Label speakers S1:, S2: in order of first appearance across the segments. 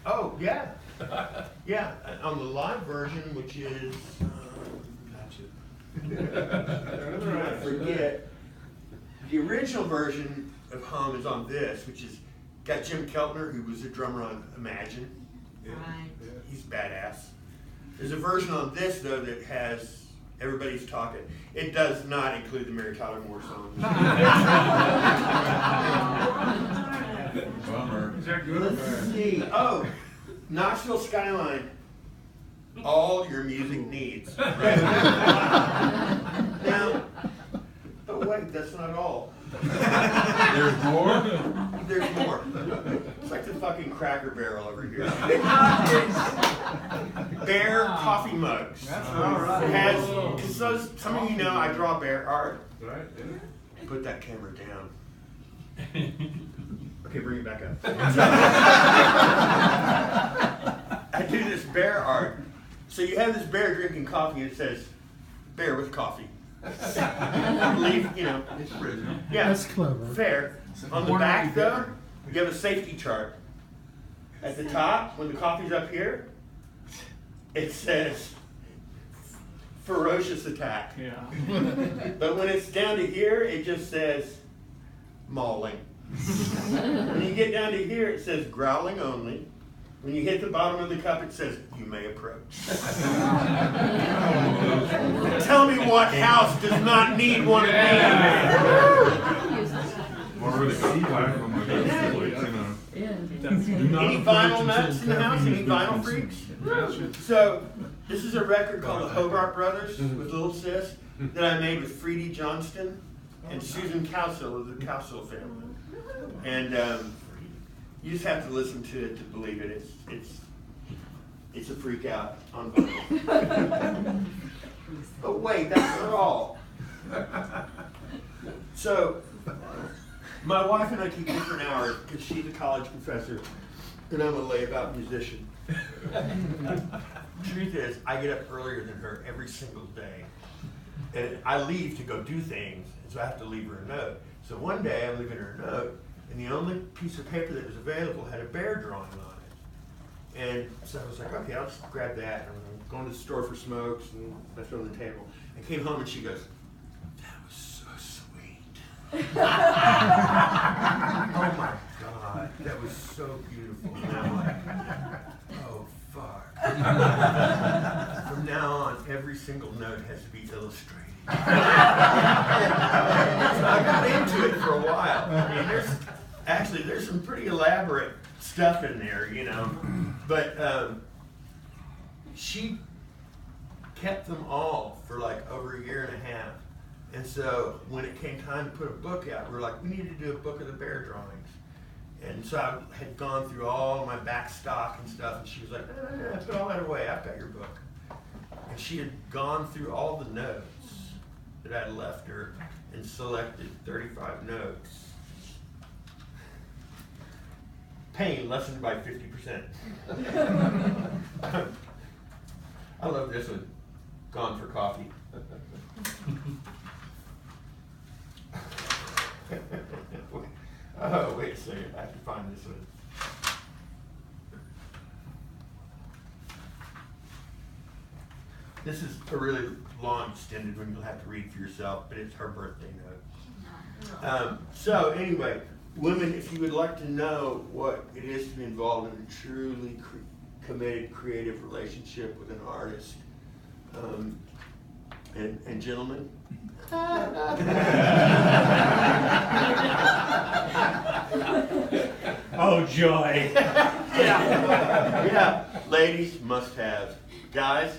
S1: Oh, yeah. Yeah, on the live version, which is, I forget. The original version of Home is on this, which is got Jim Keltner, who was a drummer on Imagine.
S2: Right.
S1: He's badass. There's a version on this, though, that has Everybody's Talking. It does not include the Mary Tyler Moore songs.
S3: Bummer.
S4: Is that good?
S1: Let's see. Oh, Knoxville Skyline. All your music needs. Now, oh wait, that's not all.
S3: There's more?
S1: There's more. It's like the fucking Cracker Barrel over here. Bear coffee mugs.
S4: That's
S1: It
S4: right.
S1: has, because some of you know I draw bear art.
S4: Right,
S1: Put that camera down. Okay, bring it back up. I do this bear art. So you have this bear drinking coffee and it says, bear with coffee. I believe, you know.
S3: It's original.
S1: Yeah,
S5: That's clever.
S1: fair. On the back though, you have a safety chart. At the top, when the coffee's up here, it says, ferocious attack.
S4: yeah.
S1: But when it's down to here, it just says, mauling. When you get down to here, it says growling only. When you hit the bottom of the cup, it says, you may approach. Tell me what house does not need one of these.
S3: More really got platform like this, like, you know.
S1: Any vinyl nuts in the house? Any vinyl freaks? So, this is a record called The Hobart Brothers with Little Sis that I made with Freddie Johnston and Susan Cowsill of the Cowsill family. And you just have to listen to it to believe it. It's a freak out on vinyl. But wait, that's not all. So, my wife and I keep different hours because she's a college professor and I'm a layabout musician. Truth is, I get up earlier than her every single day. And I leave to go do things, and so I have to leave her a note. So one day I'm leaving her a note, and the only piece of paper that was available had a bear drawing on it. And so I was like, okay, I'll just grab that. And I'm going to the store for smokes, and left it on the table. I came home, and she goes, that was so sweet. Oh my God, that was so beautiful. And I'm like, oh fuck. From now on, every single note has to be illustrated. So I got into it for a while. I mean, there's some pretty elaborate stuff in there, you know. But she kept them all for like over a year and a half. And so when it came time to put a book out, we were like, we need to do a book of the bear drawings. And so I had gone through all my back stock and stuff, and she was like, put all that away, I've got your book. And she had gone through all the notes that I had left her and selected 35 notes. Pain lessened by 50%. I love this one, Gone for Coffee. Oh, wait a second, I have to find this one. This is a really long, extended one you'll have to read for yourself, but it's her birthday note. So anyway, women, if you would like to know what it is to be involved in a truly committed, creative relationship with an artist, and gentlemen,
S4: Oh, joy.
S1: yeah, ladies must have. Guys,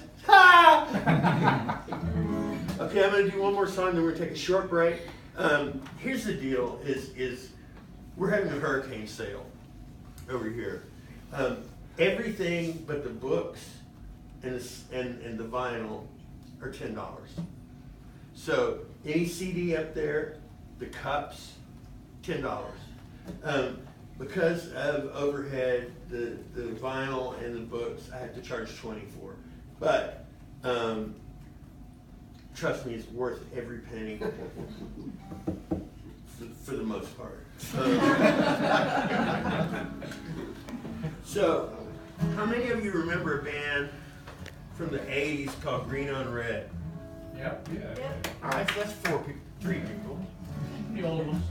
S1: okay, I'm gonna do one more song, then we're gonna take a short break. Here's the deal: is we're having a hurricane sale over here. Everything but the books and the vinyl are $10. So any CD up there, the cups, $10. Because of overhead, the vinyl and the books, I have to charge $20 for. But trust me, it's worth every penny for the most part. So How many of you remember a band from the 80s called Green on Red?
S2: Yep.
S4: Yep.
S1: All right, so that's 3 people.
S2: The old ones.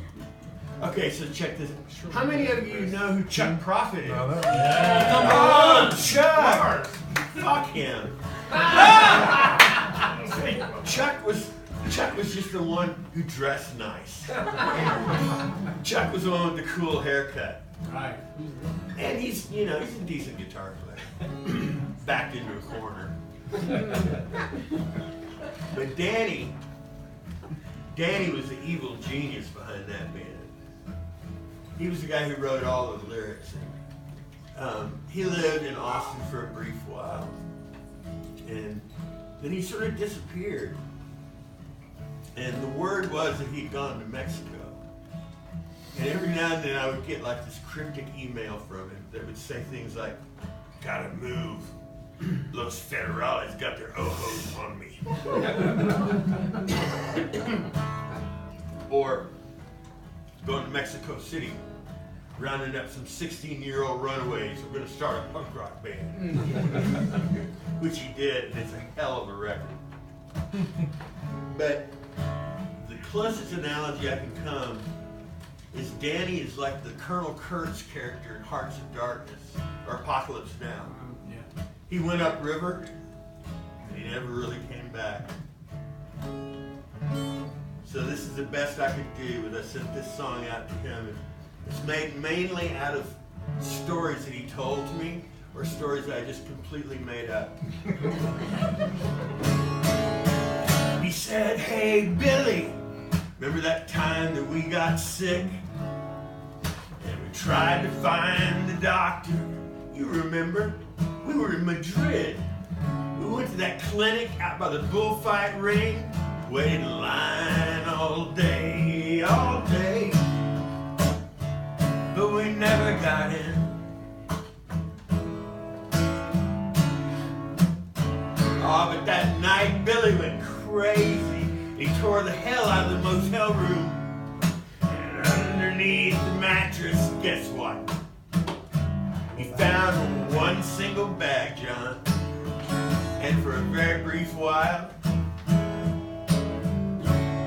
S1: Okay, so check this. How many of you know who Chuck Prophet is?
S3: No,
S1: Oh, Chuck! Fuck him. Chuck was just the one who dressed nice. Chuck was the one with the cool haircut.
S2: Right.
S1: And he's a decent guitar player. Backed into a corner. But Danny was the evil genius behind that band. He was the guy who wrote all the lyrics. He lived in Austin for a brief while. And then he sort of disappeared. And the word was that he'd gone to Mexico. And every now and then I would get like this cryptic email from him that would say things like, "Gotta move. Los Federales got their ojos on me." Or going to Mexico City, rounding up some 16-year-old runaways. We're going to start a punk rock band. Which he did, and it's a hell of a record. But the closest analogy I can come is Danny is like the Colonel Kurtz character in Hearts of Darkness, or Apocalypse Now.
S2: Yeah.
S1: He went upriver, and he never really came back. So this is the best I could do, was I sent this song out to him. It's made mainly out of stories that he told me, or stories that I just completely made up. He said, "Hey Billy, remember that time that we got sick? And we tried to find the doctor. You remember? We were in Madrid. We went to that clinic out by the bullfight ring, waited in line all day, but we never got in. Oh, but that night Billy went crazy. He tore the hell out of the motel room. And underneath the mattress, guess what? He found one single bag, John. And for a very brief while,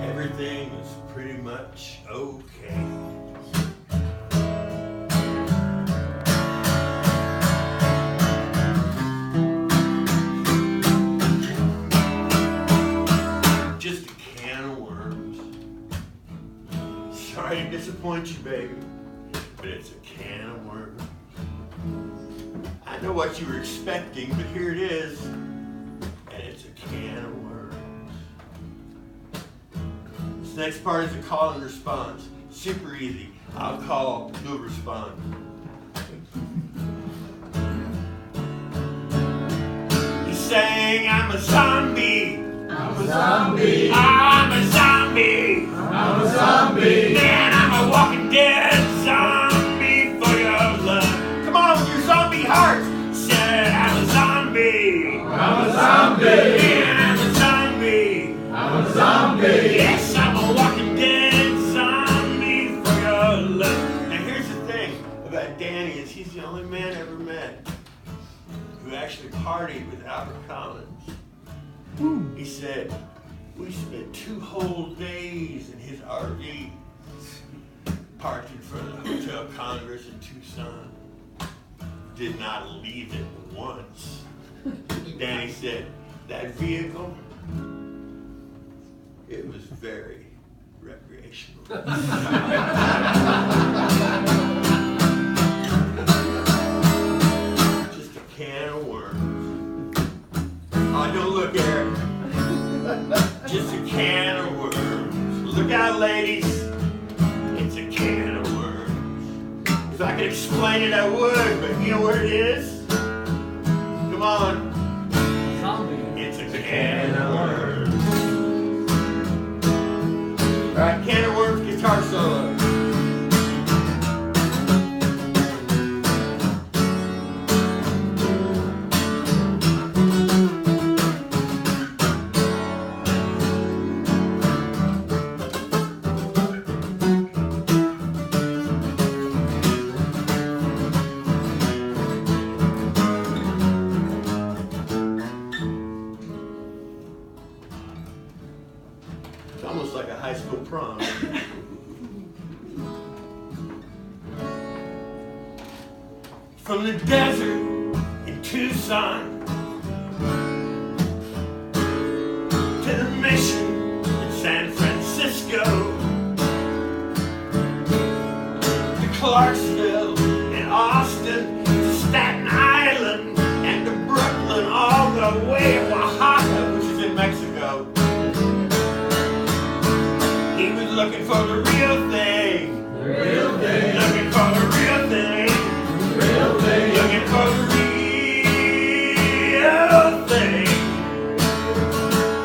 S1: everything was pretty much okay. Just a can of worms. Sorry to disappoint you, baby, but it's a can of worms. I know what you were expecting, but here it is, and it's a can of worms. This next part is a call and response. Super easy. I'll call, you'll respond. He's saying, "I'm a zombie.
S4: I'm a zombie.
S1: I'm a zombie.
S4: I'm a zombie.
S1: Man, I'm a walking dead zombie for your love." Come on with your zombie heart. Said, "I'm a zombie.
S4: I'm a zombie.
S1: Man, I'm a zombie.
S4: I'm a zombie.
S1: Yes, I'm a walking dead zombie for your love." Now here's the thing about Danny is he's the only man I ever met who actually partied with Albert Collins. He said, "We spent 2 whole days in his RV, parked in front of the Hotel Congress in Tucson. Did not leave it once." Danny said, "That vehicle, it was very recreational." Just a can of worms. Oh, don't look, Eric. Just a can of worms. Look out, ladies. It's a can of worms. If I could explain it, I would, but you know what it is? Come on.
S2: Zombie.
S1: It's a can of worms. All right, can of worms guitar solo. prom. From the desert in Tucson to the mission in San Francisco to Clarksville and Austin to Staten Island and to Brooklyn all the way to Oaxaca, which is in Mexico. He was looking for the real thing.
S4: The real thing.
S1: Looking for the real thing.
S4: Real thing.
S1: Looking for the real thing.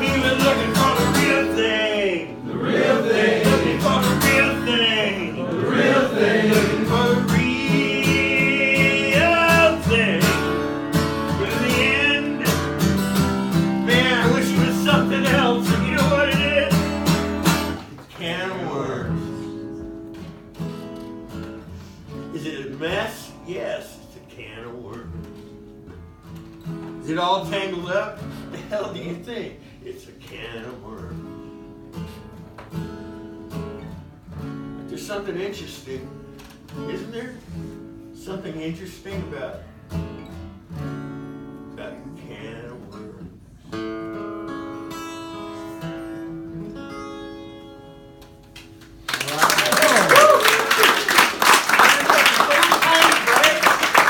S1: He was looking for the real thing.
S4: The real thing.
S1: Looking for the real thing.
S4: The real thing.
S1: Looking for the real thing. But in the end, man, I wish it was something else. And you know what it is? It's a can of worms. Is it a mess? Yes, it's a can of worms. Is it all tangled up? The hell do you think? It's a can of worms. But there's something interesting, isn't there? Something interesting about